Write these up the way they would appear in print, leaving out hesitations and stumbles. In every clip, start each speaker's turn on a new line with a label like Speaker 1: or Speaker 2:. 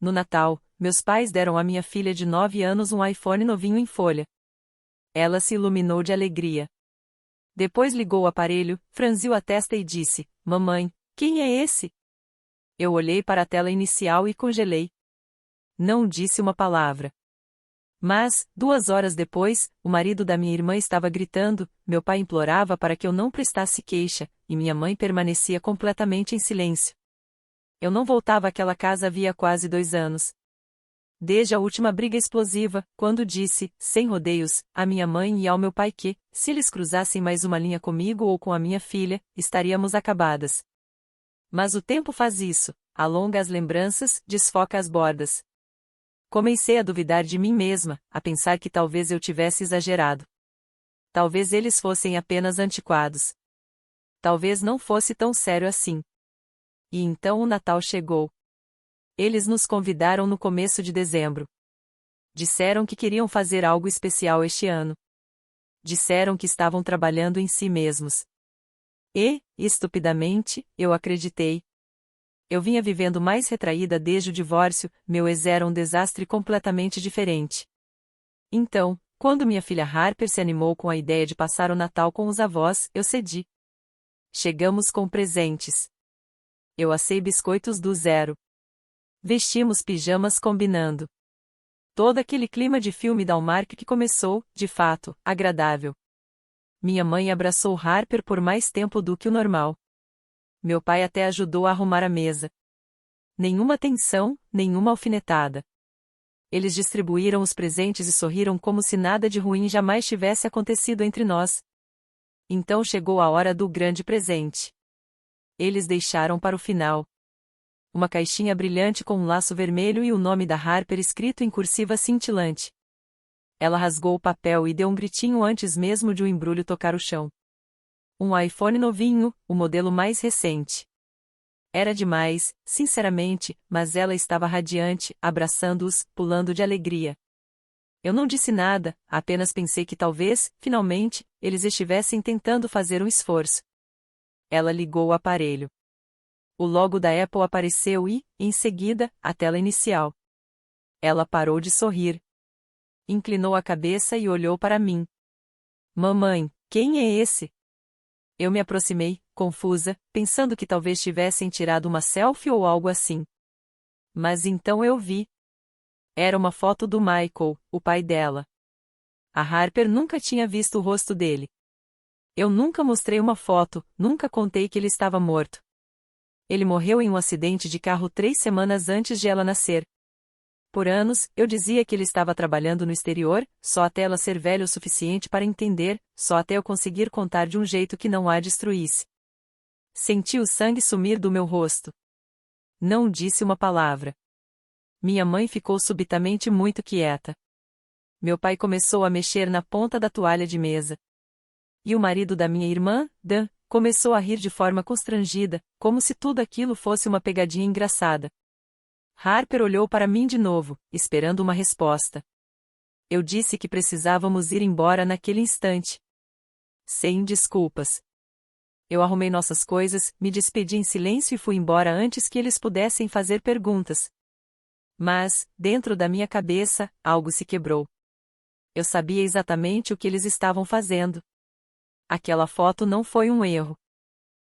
Speaker 1: No Natal, meus pais deram à minha filha de 9 anos um iPhone novinho em folha. Ela se iluminou de alegria. Depois ligou o aparelho, franziu a testa e disse: Mamãe, quem é esse? Eu olhei para a tela inicial e congelei. Não disse uma palavra. Mas, 2 horas depois, o marido da minha irmã estava gritando, meu pai implorava para que eu não prestasse queixa, e minha mãe permanecia completamente em silêncio. Eu não voltava àquela casa havia quase 2 anos. Desde a última briga explosiva, quando disse, sem rodeios, à minha mãe e ao meu pai que, se eles cruzassem mais uma linha comigo ou com a minha filha, estaríamos acabadas. Mas o tempo faz isso, alonga as lembranças, desfoca as bordas. Comecei a duvidar de mim mesma, a pensar que talvez eu tivesse exagerado. Talvez eles fossem apenas antiquados. Talvez não fosse tão sério assim. E então o Natal chegou. Eles nos convidaram no começo de dezembro. Disseram que queriam fazer algo especial este ano. Disseram que estavam trabalhando em si mesmos. E, estupidamente, eu acreditei. Eu vinha vivendo mais retraída desde o divórcio, meu ex era um desastre completamente diferente. Então, quando minha filha Harper se animou com a ideia de passar o Natal com os avós, eu cedi. Chegamos com presentes. Eu assei biscoitos do zero. Vestimos pijamas combinando. Todo aquele clima de filme da Hallmark que começou, de fato, agradável. Minha mãe abraçou Harper por mais tempo do que o normal. Meu pai até ajudou a arrumar a mesa. Nenhuma tensão, nenhuma alfinetada. Eles distribuíram os presentes e sorriram como se nada de ruim jamais tivesse acontecido entre nós. Então chegou a hora do grande presente. Eles deixaram para o final. Uma caixinha brilhante com um laço vermelho e o nome da Harper escrito em cursiva cintilante. Ela rasgou o papel e deu um gritinho antes mesmo de o embrulho tocar o chão. Um iPhone novinho, o modelo mais recente. Era demais, sinceramente, mas ela estava radiante, abraçando-os, pulando de alegria. Eu não disse nada, apenas pensei que talvez, finalmente, eles estivessem tentando fazer um esforço. Ela ligou o aparelho. O logo da Apple apareceu e, em seguida, a tela inicial. Ela parou de sorrir. Inclinou a cabeça e olhou para mim. Mamãe, quem é esse? Eu me aproximei, confusa, pensando que talvez tivessem tirado uma selfie ou algo assim. Mas então eu vi. Era uma foto do Michael, o pai dela. A Harper nunca tinha visto o rosto dele. Eu nunca mostrei uma foto, nunca contei que ele estava morto. Ele morreu em um acidente de carro 3 semanas antes de ela nascer. Por anos, eu dizia que ele estava trabalhando no exterior, só até ela ser velha o suficiente para entender, só até eu conseguir contar de um jeito que não a destruísse. Senti o sangue sumir do meu rosto. Não disse uma palavra. Minha mãe ficou subitamente muito quieta. Meu pai começou a mexer na ponta da toalha de mesa. E o marido da minha irmã, Dan, começou a rir de forma constrangida, como se tudo aquilo fosse uma pegadinha engraçada. Harper olhou para mim de novo, esperando uma resposta. Eu disse que precisávamos ir embora naquele instante. Sem desculpas. Eu arrumei nossas coisas, me despedi em silêncio e fui embora antes que eles pudessem fazer perguntas. Mas, dentro da minha cabeça, algo se quebrou. Eu sabia exatamente o que eles estavam fazendo. Aquela foto não foi um erro.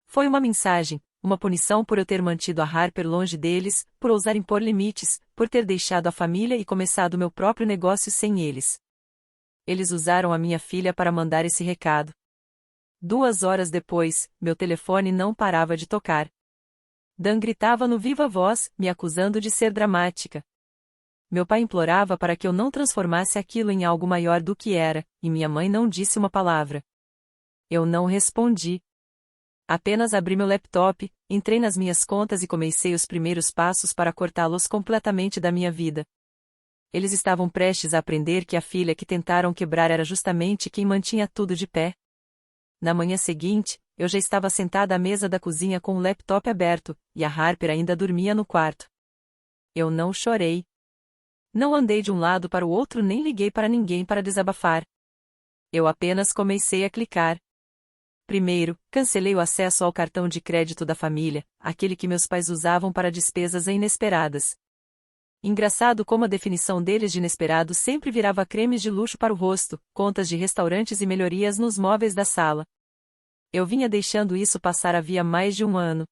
Speaker 1: Foi uma mensagem, uma punição por eu ter mantido a Harper longe deles, por ousar impor limites, por ter deixado a família e começado meu próprio negócio sem eles. Eles usaram a minha filha para mandar esse recado. 2 horas depois, meu telefone não parava de tocar. Dan gritava no viva voz, me acusando de ser dramática. Meu pai implorava para que eu não transformasse aquilo em algo maior do que era, e minha mãe não disse uma palavra. Eu não respondi. Apenas abri meu laptop, entrei nas minhas contas e comecei os primeiros passos para cortá-los completamente da minha vida. Eles estavam prestes a aprender que a filha que tentaram quebrar era justamente quem mantinha tudo de pé. Na manhã seguinte, eu já estava sentada à mesa da cozinha com o laptop aberto, e a Harper ainda dormia no quarto. Eu não chorei. Não andei de um lado para o outro nem liguei para ninguém para desabafar. Eu apenas comecei a clicar. Primeiro, cancelei o acesso ao cartão de crédito da família, aquele que meus pais usavam para despesas inesperadas. Engraçado como a definição deles de inesperado sempre virava cremes de luxo para o rosto, contas de restaurantes e melhorias nos móveis da sala. Eu vinha deixando isso passar havia mais de um ano.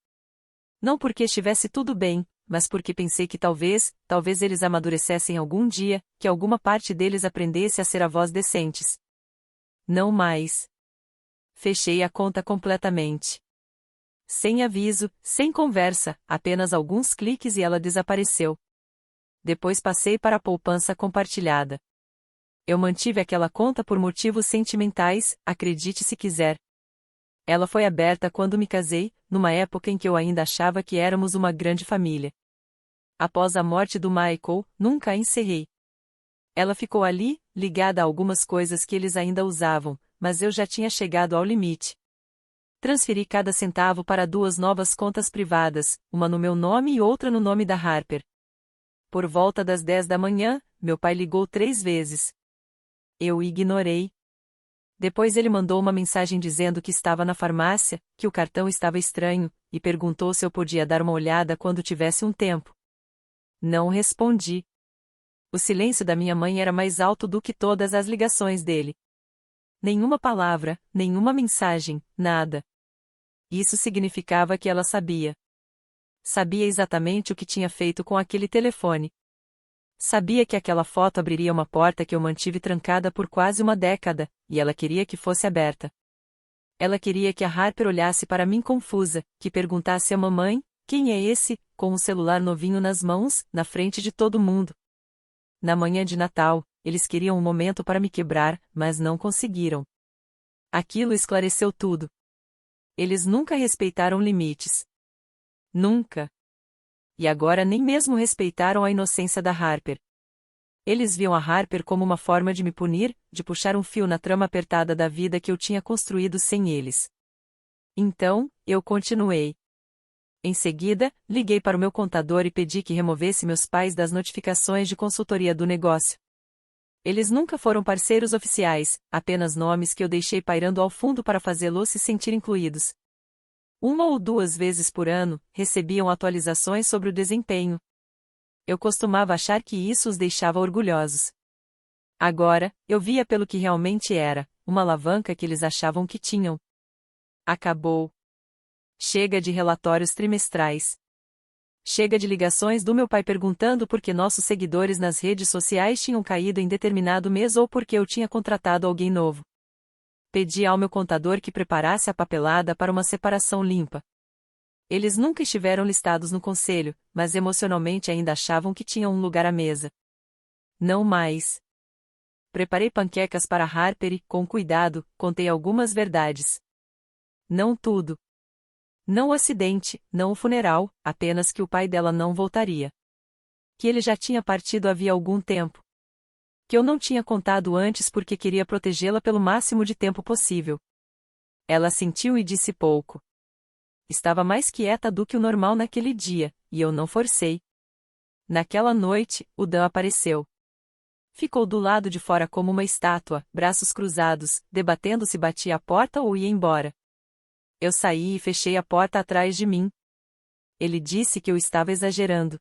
Speaker 1: Não porque estivesse tudo bem, mas porque pensei que talvez eles amadurecessem algum dia, que alguma parte deles aprendesse a ser avós decentes. Não mais. Fechei a conta completamente. Sem aviso, sem conversa, apenas alguns cliques e ela desapareceu. Depois passei para a poupança compartilhada. Eu mantive aquela conta por motivos sentimentais, acredite se quiser. Ela foi aberta quando me casei, numa época em que eu ainda achava que éramos uma grande família. Após a morte do Michael, nunca a encerrei. Ela ficou ali, ligada a algumas coisas que eles ainda usavam, mas eu já tinha chegado ao limite. Transferi cada centavo para 2 novas contas privadas, uma no meu nome e outra no nome da Harper. Por volta das 10 da manhã, meu pai ligou 3 vezes. Eu ignorei. Depois ele mandou uma mensagem dizendo que estava na farmácia, que o cartão estava estranho, e perguntou se eu podia dar uma olhada quando tivesse um tempo. Não respondi. O silêncio da minha mãe era mais alto do que todas as ligações dele. Nenhuma palavra, nenhuma mensagem, nada. Isso significava que ela sabia. Sabia exatamente o que tinha feito com aquele telefone. Sabia que aquela foto abriria uma porta que eu mantive trancada por quase uma década, e ela queria que fosse aberta. Ela queria que a Harper olhasse para mim confusa, que perguntasse à mamãe, quem é esse, com um celular novinho nas mãos, na frente de todo mundo. Na manhã de Natal, eles queriam um momento para me quebrar, mas não conseguiram. Aquilo esclareceu tudo. Eles nunca respeitaram limites. Nunca. E agora nem mesmo respeitaram a inocência da Harper. Eles viam a Harper como uma forma de me punir, de puxar um fio na trama apertada da vida que eu tinha construído sem eles. Então, eu continuei. Em seguida, liguei para o meu contador e pedi que removesse meus pais das notificações de consultoria do negócio. Eles nunca foram parceiros oficiais, apenas nomes que eu deixei pairando ao fundo para fazê-los se sentir incluídos. 1 ou 2 vezes por ano, recebiam atualizações sobre o desempenho. Eu costumava achar que isso os deixava orgulhosos. Agora, eu via pelo que realmente era, uma alavanca que eles achavam que tinham. Acabou. Chega de relatórios trimestrais. Chega de ligações do meu pai perguntando por que nossos seguidores nas redes sociais tinham caído em determinado mês ou por que eu tinha contratado alguém novo. Pedi ao meu contador que preparasse a papelada para uma separação limpa. Eles nunca estiveram listados no conselho, mas emocionalmente ainda achavam que tinham um lugar à mesa. Não mais. Preparei panquecas para Harper e, com cuidado, contei algumas verdades. Não tudo. Não o acidente, não o funeral, apenas que o pai dela não voltaria. Que ele já tinha partido havia algum tempo. Que eu não tinha contado antes porque queria protegê-la pelo máximo de tempo possível. Ela sentiu e disse pouco. Estava mais quieta do que o normal naquele dia, e eu não forcei. Naquela noite, o Dan apareceu. Ficou do lado de fora como uma estátua, braços cruzados, debatendo se batia a porta ou ia embora. Eu saí e fechei a porta atrás de mim. Ele disse que eu estava exagerando.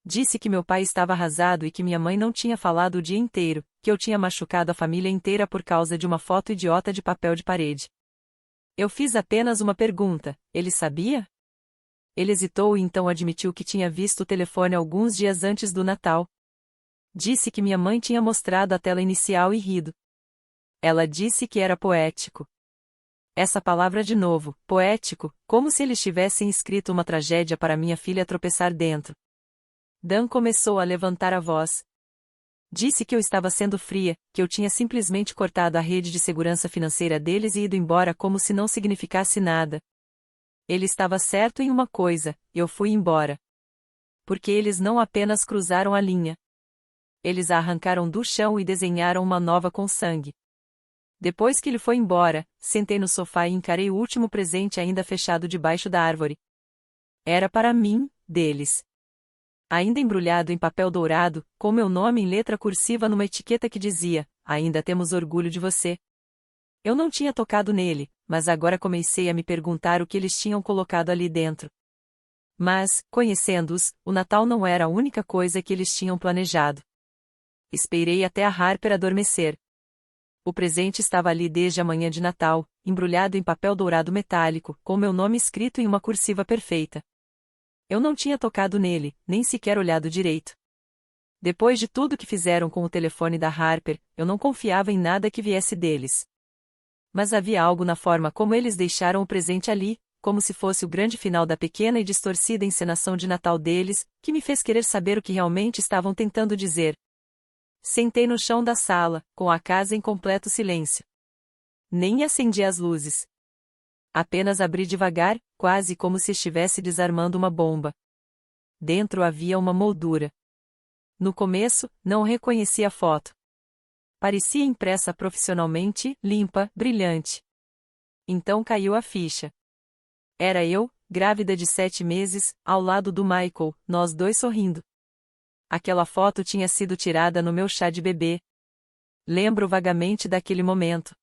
Speaker 1: Disse que meu pai estava arrasado e que minha mãe não tinha falado o dia inteiro, que eu tinha machucado a família inteira por causa de uma foto idiota de papel de parede. Eu fiz apenas uma pergunta: ele sabia? Ele hesitou e então admitiu que tinha visto o telefone alguns dias antes do Natal. Disse que minha mãe tinha mostrado a tela inicial e rido. Ela disse que era poético. Essa palavra de novo, poético, como se eles tivessem escrito uma tragédia para minha filha tropeçar dentro. Dan começou a levantar a voz. Disse que eu estava sendo fria, que eu tinha simplesmente cortado a rede de segurança financeira deles e ido embora como se não significasse nada. Ele estava certo em uma coisa: eu fui embora. Porque eles não apenas cruzaram a linha. Eles a arrancaram do chão e desenharam uma nova com sangue. Depois que ele foi embora, sentei no sofá e encarei o último presente ainda fechado debaixo da árvore. Era para mim, deles. Ainda embrulhado em papel dourado, com meu nome em letra cursiva numa etiqueta que dizia: ainda temos orgulho de você. Eu não tinha tocado nele, mas agora comecei a me perguntar o que eles tinham colocado ali dentro. Mas, conhecendo-os, o Natal não era a única coisa que eles tinham planejado. Esperei até a Harper adormecer. O presente estava ali desde a manhã de Natal, embrulhado em papel dourado metálico, com meu nome escrito em uma cursiva perfeita. Eu não tinha tocado nele, nem sequer olhado direito. Depois de tudo que fizeram com o telefone da Harper, eu não confiava em nada que viesse deles. Mas havia algo na forma como eles deixaram o presente ali, como se fosse o grande final da pequena e distorcida encenação de Natal deles, que me fez querer saber o que realmente estavam tentando dizer. Sentei no chão da sala, com a casa em completo silêncio. Nem acendi as luzes. Apenas abri devagar, quase como se estivesse desarmando uma bomba. Dentro havia uma moldura. No começo, não reconheci a foto. Parecia impressa profissionalmente, limpa, brilhante. Então caiu a ficha. Era eu, grávida de 7 meses, ao lado do Michael, nós dois sorrindo. Aquela foto tinha sido tirada no meu chá de bebê. Lembro vagamente daquele momento.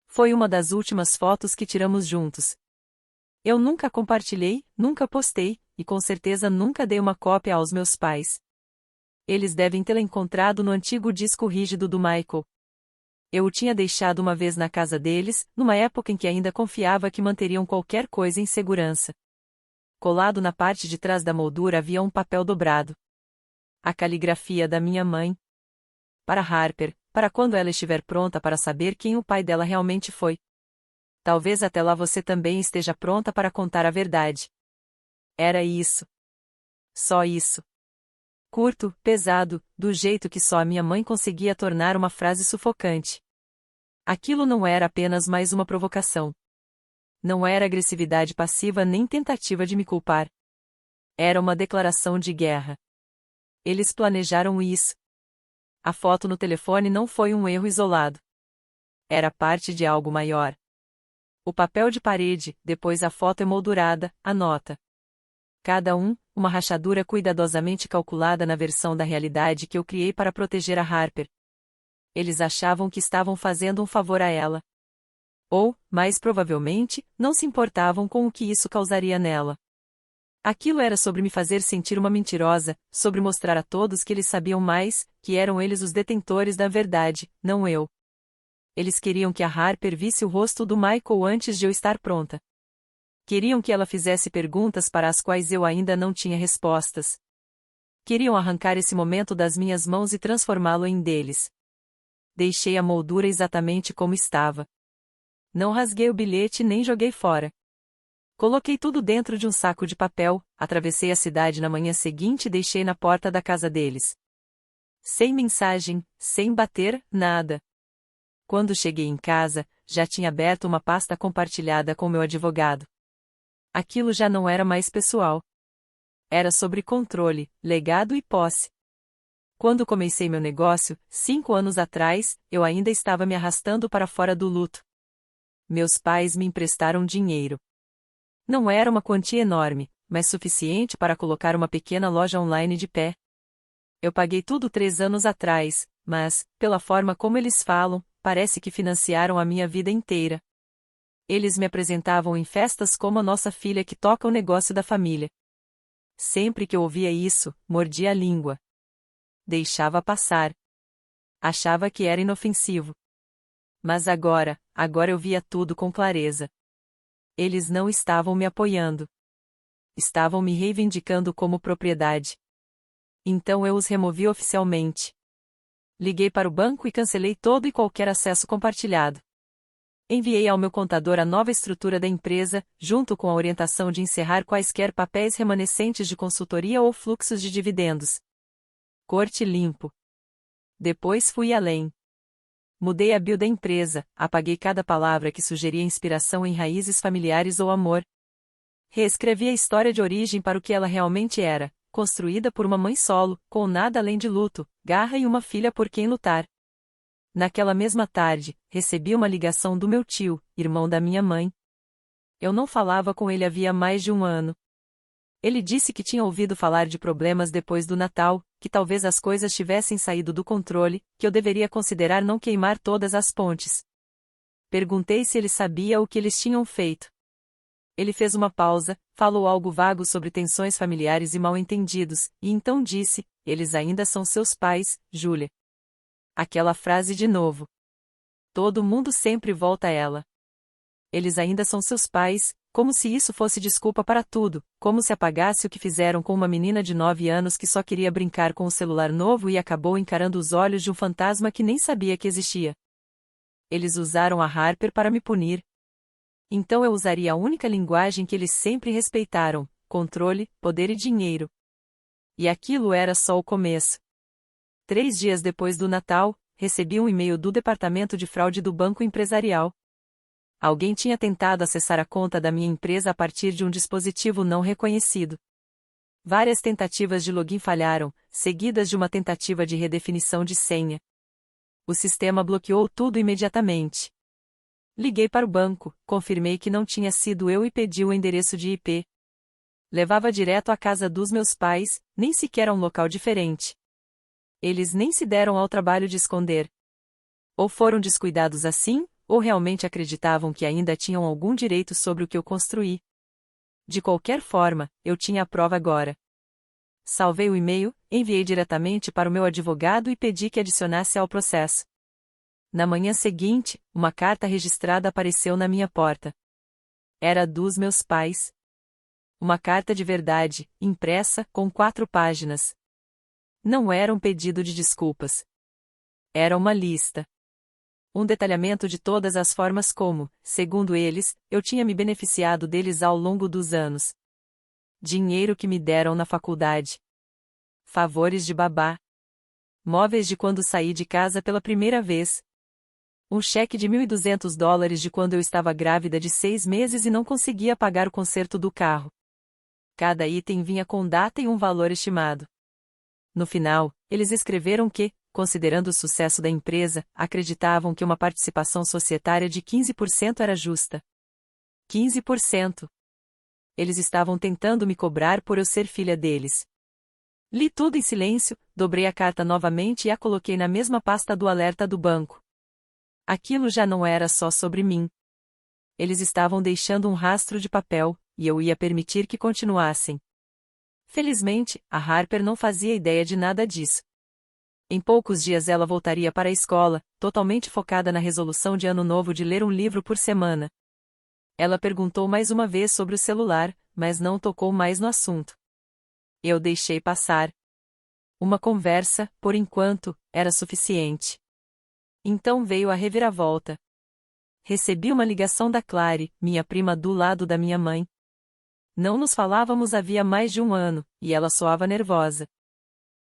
Speaker 1: Foi uma das últimas fotos que tiramos juntos. Eu nunca compartilhei, nunca postei, e com certeza nunca dei uma cópia aos meus pais. Eles devem tê-la encontrado no antigo disco rígido do Michael. Eu o tinha deixado uma vez na casa deles, numa época em que ainda confiava que manteriam qualquer coisa em segurança. Colado na parte de trás da moldura havia um papel dobrado. A caligrafia da minha mãe. Para Harper, para quando ela estiver pronta para saber quem o pai dela realmente foi. Talvez até lá você também esteja pronta para contar a verdade. Era isso. Só isso. Curto, pesado, do jeito que só a minha mãe conseguia tornar uma frase sufocante. Aquilo não era apenas mais uma provocação. Não era agressividade passiva nem tentativa de me culpar. Era uma declaração de guerra. Eles planejaram isso. A foto no telefone não foi um erro isolado. Era parte de algo maior. O papel de parede, depois a foto emoldurada, a nota. Cada uma rachadura cuidadosamente calculada na versão da realidade que eu criei para proteger a Harper. Eles achavam que estavam fazendo um favor a ela. Ou, mais provavelmente, não se importavam com o que isso causaria nela. Aquilo era sobre me fazer sentir uma mentirosa, sobre mostrar a todos que eles sabiam mais, que eram eles os detentores da verdade, não eu. Eles queriam que a Harper visse o rosto do Michael antes de eu estar pronta. Queriam que ela fizesse perguntas para as quais eu ainda não tinha respostas. Queriam arrancar esse momento das minhas mãos e transformá-lo em deles. Deixei a moldura exatamente como estava. Não rasguei o bilhete nem joguei fora. Coloquei tudo dentro de um saco de papel, atravessei a cidade na manhã seguinte e deixei na porta da casa deles. Sem mensagem, sem bater, nada. Quando cheguei em casa, já tinha aberto uma pasta compartilhada com meu advogado. Aquilo já não era mais pessoal. Era sobre controle, legado e posse. Quando comecei meu negócio, 5 anos atrás, eu ainda estava me arrastando para fora do luto. Meus pais me emprestaram dinheiro. Não era uma quantia enorme, mas suficiente para colocar uma pequena loja online de pé. Eu paguei tudo 3 anos atrás, mas, pela forma como eles falam, parece que financiaram a minha vida inteira. Eles me apresentavam em festas como a nossa filha que toca o negócio da família. Sempre que eu ouvia isso, mordia a língua. Deixava passar. Achava que era inofensivo. Mas agora eu via tudo com clareza. Eles não estavam me apoiando. Estavam me reivindicando como propriedade. Então eu os removi oficialmente. Liguei para o banco e cancelei todo e qualquer acesso compartilhado. Enviei ao meu contador a nova estrutura da empresa, junto com a orientação de encerrar quaisquer papéis remanescentes de consultoria ou fluxos de dividendos. Corte limpo. Depois fui além. Mudei a bio da empresa, apaguei cada palavra que sugeria inspiração em raízes familiares ou amor. Reescrevi a história de origem para o que ela realmente era, construída por uma mãe solo, com nada além de luto, garra e uma filha por quem lutar. Naquela mesma tarde, recebi uma ligação do meu tio, irmão da minha mãe. Eu não falava com ele havia mais de 1 ano. Ele disse que tinha ouvido falar de problemas depois do Natal, que talvez as coisas tivessem saído do controle, que eu deveria considerar não queimar todas as pontes. Perguntei se ele sabia o que eles tinham feito. Ele fez uma pausa, falou algo vago sobre tensões familiares e mal-entendidos, e então disse: eles ainda são seus pais, Julia. Aquela frase de novo. Todo mundo sempre volta a ela. Eles ainda são seus pais, como se isso fosse desculpa para tudo, como se apagasse o que fizeram com uma menina de 9 anos que só queria brincar com o celular novo e acabou encarando os olhos de um fantasma que nem sabia que existia. Eles usaram a Harper para me punir. Então eu usaria a única linguagem que eles sempre respeitaram: controle, poder e dinheiro. E aquilo era só o começo. 3 dias depois do Natal, recebi um e-mail do departamento de fraude do banco empresarial. Alguém tinha tentado acessar a conta da minha empresa a partir de um dispositivo não reconhecido. Várias tentativas de login falharam, seguidas de uma tentativa de redefinição de senha. O sistema bloqueou tudo imediatamente. Liguei para o banco, confirmei que não tinha sido eu e pedi o endereço de IP. Levava direto à casa dos meus pais, nem sequer a um local diferente. Eles nem se deram ao trabalho de esconder. Ou foram descuidados assim, ou realmente acreditavam que ainda tinham algum direito sobre o que eu construí. De qualquer forma, eu tinha a prova agora. Salvei o e-mail, enviei diretamente para o meu advogado e pedi que adicionasse ao processo. Na manhã seguinte, uma carta registrada apareceu na minha porta. Era dos meus pais. Uma carta de verdade, impressa, com 4 páginas. Não era um pedido de desculpas. Era uma lista. Um detalhamento de todas as formas como, segundo eles, eu tinha me beneficiado deles ao longo dos anos. Dinheiro que me deram na faculdade. Favores de babá. Móveis de quando saí de casa pela primeira vez. Um cheque de $1.200 de quando eu estava grávida de 6 meses e não conseguia pagar o conserto do carro. Cada item vinha com data e um valor estimado. No final, eles escreveram que, considerando o sucesso da empresa, acreditavam que uma participação societária de 15% era justa. 15%. Eles estavam tentando me cobrar por eu ser filha deles. Li tudo em silêncio, dobrei a carta novamente e a coloquei na mesma pasta do alerta do banco. Aquilo já não era só sobre mim. Eles estavam deixando um rastro de papel, e eu ia permitir que continuassem. Felizmente, a Harper não fazia ideia de nada disso. Em poucos dias ela voltaria para a escola, totalmente focada na resolução de ano novo de ler um livro por semana. Ela perguntou mais uma vez sobre o celular, mas não tocou mais no assunto. Eu deixei passar. Uma conversa, por enquanto, era suficiente. Então veio a reviravolta. Recebi uma ligação da Clary, minha prima do lado da minha mãe. Não nos falávamos havia mais de 1 ano, e ela soava nervosa.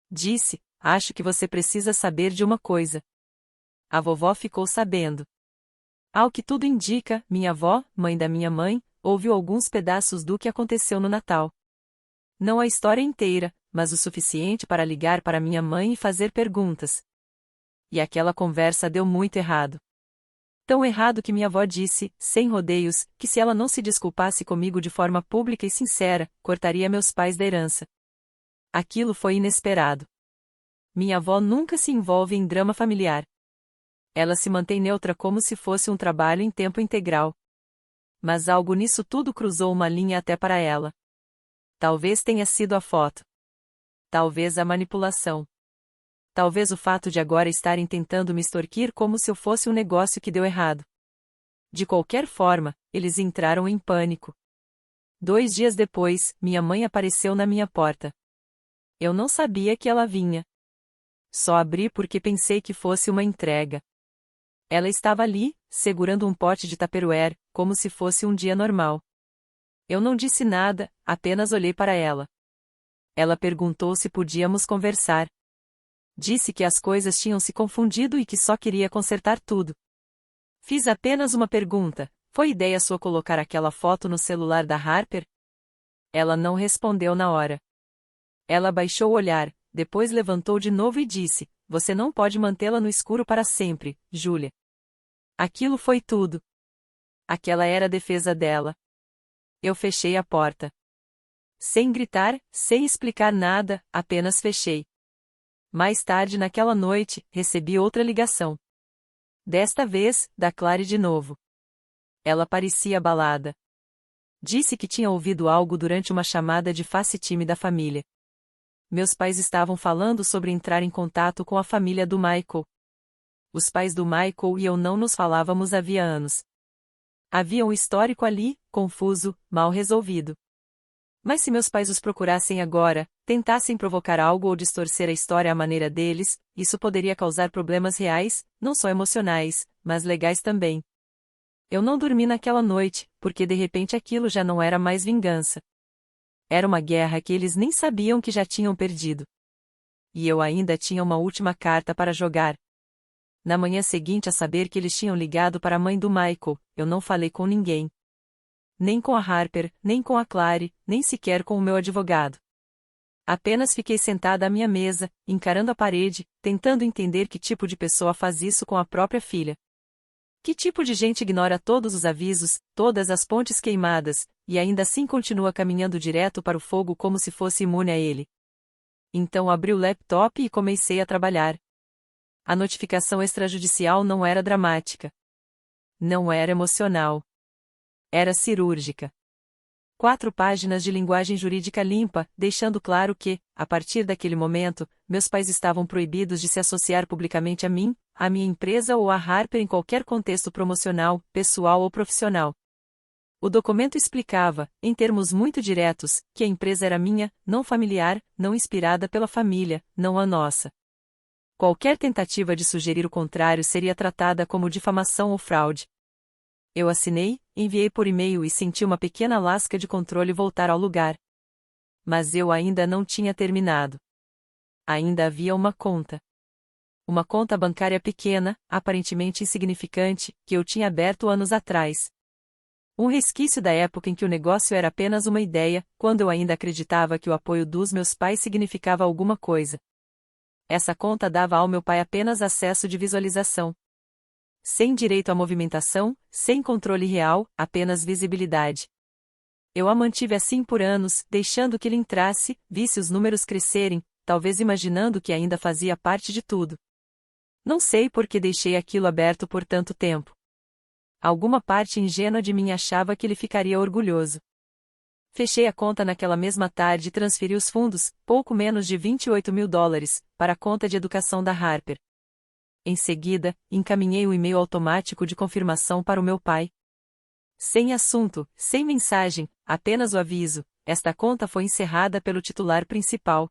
Speaker 1: Disse: acho que você precisa saber de uma coisa. A vovó ficou sabendo. Ao que tudo indica, minha avó, mãe da minha mãe, ouviu alguns pedaços do que aconteceu no Natal. Não a história inteira, mas o suficiente para ligar para minha mãe e fazer perguntas. E aquela conversa deu muito errado. Tão errado que minha avó disse, sem rodeios, que se ela não se desculpasse comigo de forma pública e sincera, cortaria meus pais da herança. Aquilo foi inesperado. Minha avó nunca se envolve em drama familiar. Ela se mantém neutra como se fosse um trabalho em tempo integral. Mas algo nisso tudo cruzou uma linha até para ela. Talvez tenha sido a foto. Talvez a manipulação. Talvez o fato de agora estarem tentando me extorquir como se eu fosse um negócio que deu errado. De qualquer forma, eles entraram em pânico. 2 dias depois, minha mãe apareceu na minha porta. Eu não sabia que ela vinha. Só abri porque pensei que fosse uma entrega. Ela estava ali, segurando um pote de Tupperware, como se fosse um dia normal. Eu não disse nada, apenas olhei para ela. Ela perguntou se podíamos conversar. Disse que as coisas tinham se confundido e que só queria consertar tudo. Fiz apenas uma pergunta: foi ideia sua colocar aquela foto no celular da Harper? Ela não respondeu na hora. Ela baixou o olhar, depois levantou de novo e disse: você não pode mantê-la no escuro para sempre, Julia. Aquilo foi tudo. Aquela era a defesa dela. Eu fechei a porta. Sem gritar, sem explicar nada, apenas fechei. Mais tarde naquela noite, recebi outra ligação. Desta vez, da Clary de novo. Ela parecia abalada. Disse que tinha ouvido algo durante uma chamada de FaceTime da família. Meus pais estavam falando sobre entrar em contato com a família do Michael. Os pais do Michael e eu não nos falávamos havia anos. Havia um histórico ali, confuso, mal resolvido. Mas se meus pais os procurassem agora, tentassem provocar algo ou distorcer a história à maneira deles, isso poderia causar problemas reais, não só emocionais, mas legais também. Eu não dormi naquela noite, porque de repente aquilo já não era mais vingança. Era uma guerra que eles nem sabiam que já tinham perdido. E eu ainda tinha uma última carta para jogar. Na manhã seguinte a saber que eles tinham ligado para a mãe do Michael, eu não falei com ninguém. Nem com a Harper, nem com a Clary, nem sequer com o meu advogado. Apenas fiquei sentada à minha mesa, encarando a parede, tentando entender que tipo de pessoa faz isso com a própria filha. Que tipo de gente ignora todos os avisos, todas as pontes queimadas, e ainda assim continua caminhando direto para o fogo como se fosse imune a ele? Então abri o laptop e comecei a trabalhar. A notificação extrajudicial não era dramática. Não era emocional. Era cirúrgica. 4 páginas de linguagem jurídica limpa, deixando claro que, a partir daquele momento, meus pais estavam proibidos de se associar publicamente a mim, a minha empresa ou a Harper em qualquer contexto promocional, pessoal ou profissional. O documento explicava, em termos muito diretos, que a empresa era minha, não familiar, não inspirada pela família, não a nossa. Qualquer tentativa de sugerir o contrário seria tratada como difamação ou fraude. Eu assinei, enviei por e-mail e senti uma pequena lasca de controle voltar ao lugar. Mas eu ainda não tinha terminado. Ainda havia uma conta. Uma conta bancária pequena, aparentemente insignificante, que eu tinha aberto anos atrás. Um resquício da época em que o negócio era apenas uma ideia, quando eu ainda acreditava que o apoio dos meus pais significava alguma coisa. Essa conta dava ao meu pai apenas acesso de visualização. Sem direito à movimentação, sem controle real, apenas visibilidade. Eu a mantive assim por anos, deixando que ele entrasse, visse os números crescerem, talvez imaginando que ainda fazia parte de tudo. Não sei por que deixei aquilo aberto por tanto tempo. Alguma parte ingênua de mim achava que ele ficaria orgulhoso. Fechei a conta naquela mesma tarde e transferi os fundos, pouco menos de $28.000, para a conta de educação da Harper. Em seguida, encaminhei um e-mail automático de confirmação para o meu pai. Sem assunto, sem mensagem, apenas o aviso: esta conta foi encerrada pelo titular principal.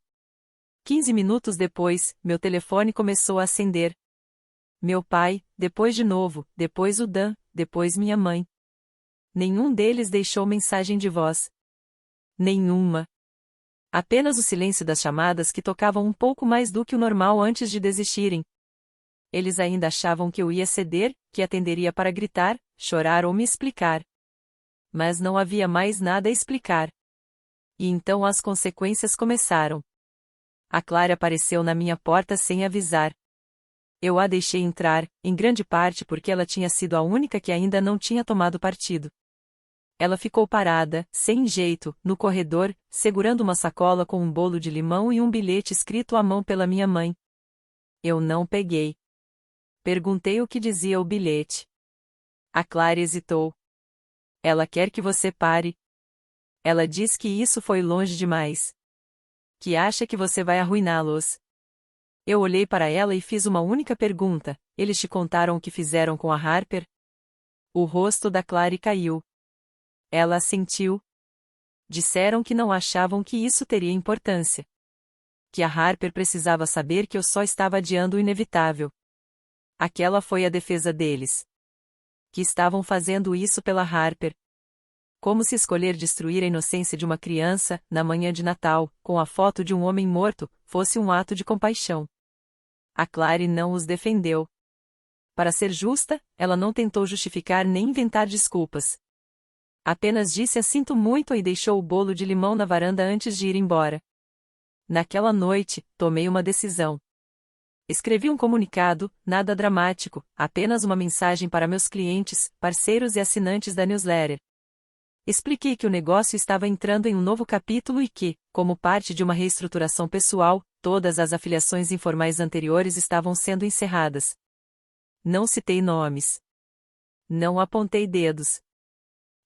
Speaker 1: 15 minutos depois, meu telefone começou a acender. Meu pai, depois de novo, depois o Dan, depois minha mãe. Nenhum deles deixou mensagem de voz. Nenhuma. Apenas o silêncio das chamadas que tocavam um pouco mais do que o normal antes de desistirem. Eles ainda achavam que eu ia ceder, que atenderia para gritar, chorar ou me explicar. Mas não havia mais nada a explicar. E então as consequências começaram. A Clara apareceu na minha porta sem avisar. Eu a deixei entrar, em grande parte porque ela tinha sido a única que ainda não tinha tomado partido. Ela ficou parada, sem jeito, no corredor, segurando uma sacola com um bolo de limão e um bilhete escrito à mão pela minha mãe. Eu não peguei. Perguntei o que dizia o bilhete. A Clara hesitou. Ela quer que você pare. Ela diz que isso foi longe demais. Que acha que você vai arruiná-los. Eu olhei para ela e fiz uma única pergunta: eles te contaram o que fizeram com a Harper? O rosto da Clara caiu. Ela assentiu. Disseram que não achavam que isso teria importância. Que a Harper precisava saber que eu só estava adiando o inevitável. Aquela foi a defesa deles. Que estavam fazendo isso pela Harper. Como se escolher destruir a inocência de uma criança, na manhã de Natal, com a foto de um homem morto, fosse um ato de compaixão. A Clary não os defendeu. Para ser justa, ela não tentou justificar nem inventar desculpas. Apenas disse sinto muito e deixou o bolo de limão na varanda antes de ir embora. Naquela noite, tomei uma decisão. Escrevi um comunicado, nada dramático, apenas uma mensagem para meus clientes, parceiros e assinantes da newsletter. Expliquei que o negócio estava entrando em um novo capítulo e que, como parte de uma reestruturação pessoal, todas as afiliações informais anteriores estavam sendo encerradas. Não citei nomes. Não apontei dedos.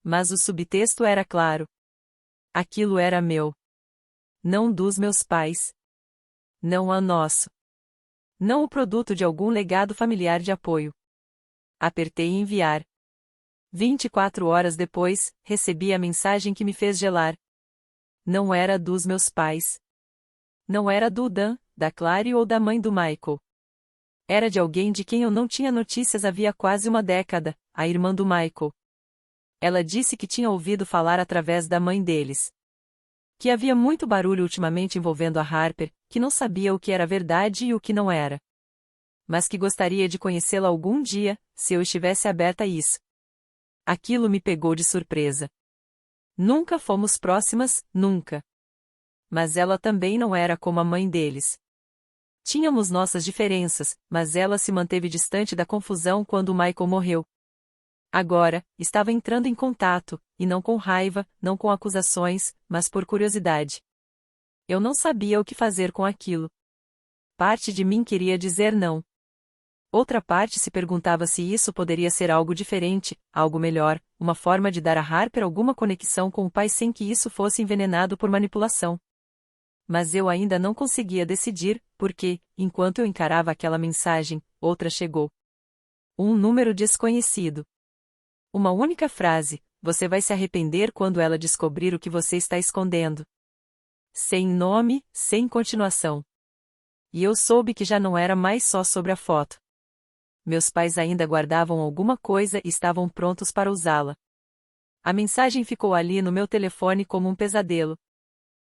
Speaker 1: Mas o subtexto era claro. Aquilo era meu. Não dos meus pais. Não a nosso. Não o produto de algum legado familiar de apoio. Apertei enviar. 24 horas depois, recebi a mensagem que me fez gelar. Não era dos meus pais. Não era do Dan, da Clary ou da mãe do Michael. Era de alguém de quem eu não tinha notícias havia quase uma década, a irmã do Michael. Ela disse que tinha ouvido falar através da mãe deles. Que havia muito barulho ultimamente envolvendo a Harper, que não sabia o que era verdade e o que não era. Mas que gostaria de conhecê-la algum dia, se eu estivesse aberta a isso. Aquilo me pegou de surpresa. Nunca fomos próximas, nunca. Mas ela também não era como a mãe deles. Tínhamos nossas diferenças, mas ela se manteve distante da confusão quando Michael morreu. Agora, estava entrando em contato, e não com raiva, não com acusações, mas por curiosidade. Eu não sabia o que fazer com aquilo. Parte de mim queria dizer não. Outra parte se perguntava se isso poderia ser algo diferente, algo melhor, uma forma de dar a Harper alguma conexão com o pai sem que isso fosse envenenado por manipulação. Mas eu ainda não conseguia decidir, porque, enquanto eu encarava aquela mensagem, outra chegou. Um número desconhecido. Uma única frase: você vai se arrepender quando ela descobrir o que você está escondendo. Sem nome, sem continuação. E eu soube que já não era mais só sobre a foto. Meus pais ainda guardavam alguma coisa e estavam prontos para usá-la. A mensagem ficou ali no meu telefone como um pesadelo.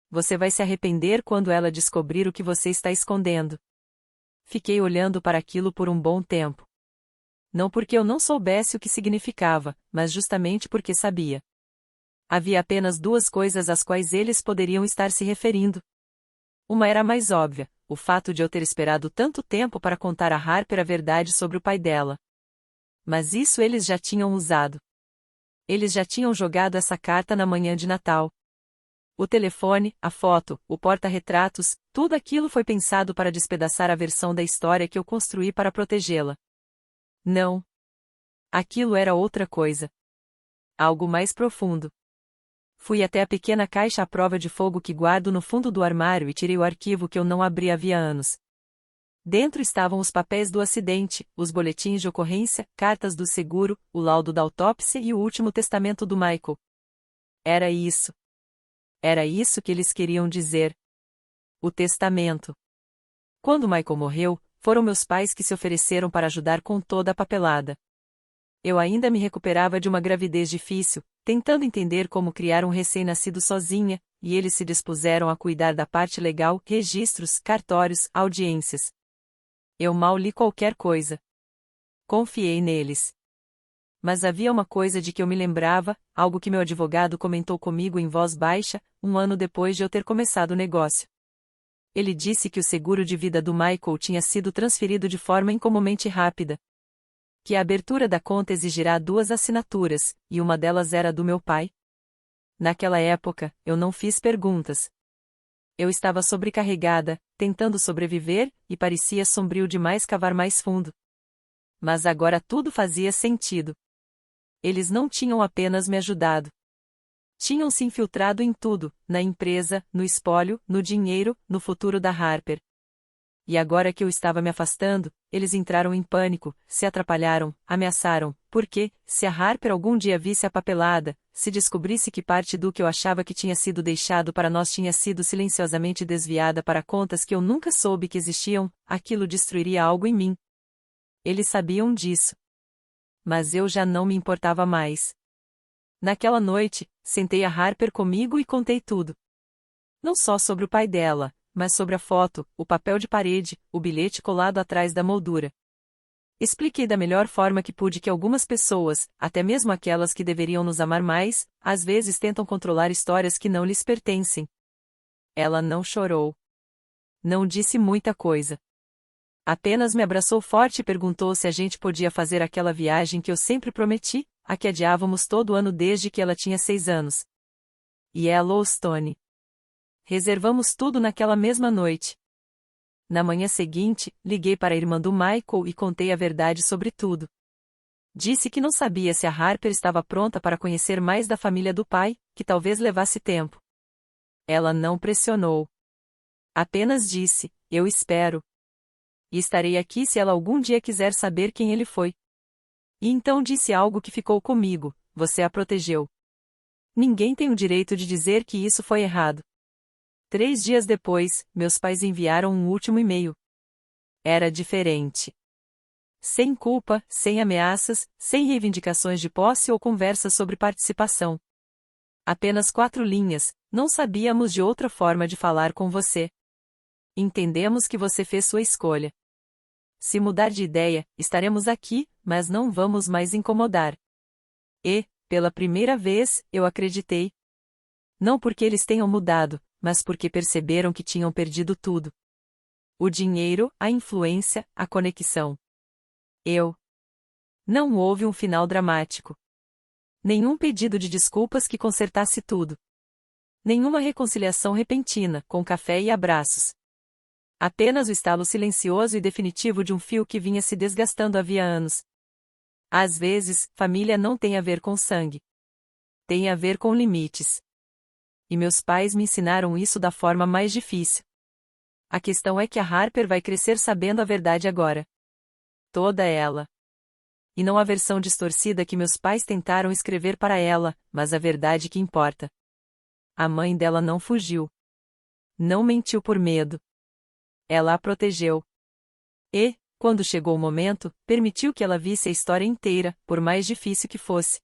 Speaker 1: Você vai se arrepender quando ela descobrir o que você está escondendo. Fiquei olhando para aquilo por um bom tempo. Não porque eu não soubesse o que significava, mas justamente porque sabia. Havia apenas duas coisas às quais eles poderiam estar se referindo. Uma era mais óbvia, o fato de eu ter esperado tanto tempo para contar a Harper a verdade sobre o pai dela. Mas isso eles já tinham usado. Eles já tinham jogado essa carta na manhã de Natal. O telefone, a foto, o porta-retratos, tudo aquilo foi pensado para despedaçar a versão da história que eu construí para protegê-la. Não. Aquilo era outra coisa. Algo mais profundo. Fui até a pequena caixa à prova de fogo que guardo no fundo do armário e tirei o arquivo que eu não abri havia anos. Dentro estavam os papéis do acidente, os boletins de ocorrência, cartas do seguro, o laudo da autópsia e o último testamento do Michael. Era isso. Era isso que eles queriam dizer. O testamento. Quando Michael morreu, foram meus pais que se ofereceram para ajudar com toda a papelada. Eu ainda me recuperava de uma gravidez difícil, tentando entender como criar um recém-nascido sozinha, e eles se dispuseram a cuidar da parte legal, registros, cartórios, audiências. Eu mal li qualquer coisa. Confiei neles. Mas havia uma coisa de que eu me lembrava, algo que meu advogado comentou comigo em voz baixa, um ano depois de eu ter começado o negócio. Ele disse que o seguro de vida do Michael tinha sido transferido de forma incomumente rápida. Que a abertura da conta exigirá 2 assinaturas, e uma delas era do meu pai. Naquela época, eu não fiz perguntas. Eu estava sobrecarregada, tentando sobreviver, e parecia sombrio demais cavar mais fundo. Mas agora tudo fazia sentido. Eles não tinham apenas me ajudado. Tinham se infiltrado em tudo, na empresa, no espólio, no dinheiro, no futuro da Harper. E agora que eu estava me afastando, eles entraram em pânico, se atrapalharam, ameaçaram, porque, se a Harper algum dia visse a papelada, se descobrisse que parte do que eu achava que tinha sido deixado para nós tinha sido silenciosamente desviada para contas que eu nunca soube que existiam, aquilo destruiria algo em mim. Eles sabiam disso. Mas eu já não me importava mais. Naquela noite, sentei a Harper comigo e contei tudo. Não só sobre o pai dela, mas sobre a foto, o papel de parede, o bilhete colado atrás da moldura. Expliquei da melhor forma que pude que algumas pessoas, até mesmo aquelas que deveriam nos amar mais, às vezes tentam controlar histórias que não lhes pertencem. Ela não chorou. Não disse muita coisa. Apenas me abraçou forte e perguntou se a gente podia fazer aquela viagem que eu sempre prometi, a que adiávamos todo ano desde que ela tinha 6 anos. E Yellowstone. Reservamos tudo naquela mesma noite. Na manhã seguinte, liguei para a irmã do Michael e contei a verdade sobre tudo. Disse que não sabia se a Harper estava pronta para conhecer mais da família do pai, que talvez levasse tempo. Ela não pressionou. Apenas disse: eu espero. E estarei aqui se ela algum dia quiser saber quem ele foi. E então disse algo que ficou comigo: você a protegeu. Ninguém tem o direito de dizer que isso foi errado. 3 dias depois, meus pais enviaram um último e-mail. Era diferente. Sem culpa, sem ameaças, sem reivindicações de posse ou conversas sobre participação. Apenas 4 linhas: não sabíamos de outra forma de falar com você. Entendemos que você fez sua escolha. Se mudar de ideia, estaremos aqui, mas não vamos mais incomodar. E, pela primeira vez, eu acreditei. Não porque eles tenham mudado, mas porque perceberam que tinham perdido tudo. O dinheiro, a influência, a conexão. Não houve um final dramático. Nenhum pedido de desculpas que consertasse tudo. Nenhuma reconciliação repentina, com café e abraços. Apenas o estalo silencioso e definitivo de um fio que vinha se desgastando havia anos. Às vezes, família não tem a ver com sangue. Tem a ver com limites. E meus pais me ensinaram isso da forma mais difícil. A questão é que a Harper vai crescer sabendo a verdade agora. Toda ela. E não a versão distorcida que meus pais tentaram escrever para ela, mas a verdade que importa. A mãe dela não fugiu. Não mentiu por medo. Ela a protegeu. E, quando chegou o momento, permitiu que ela visse a história inteira, por mais difícil que fosse.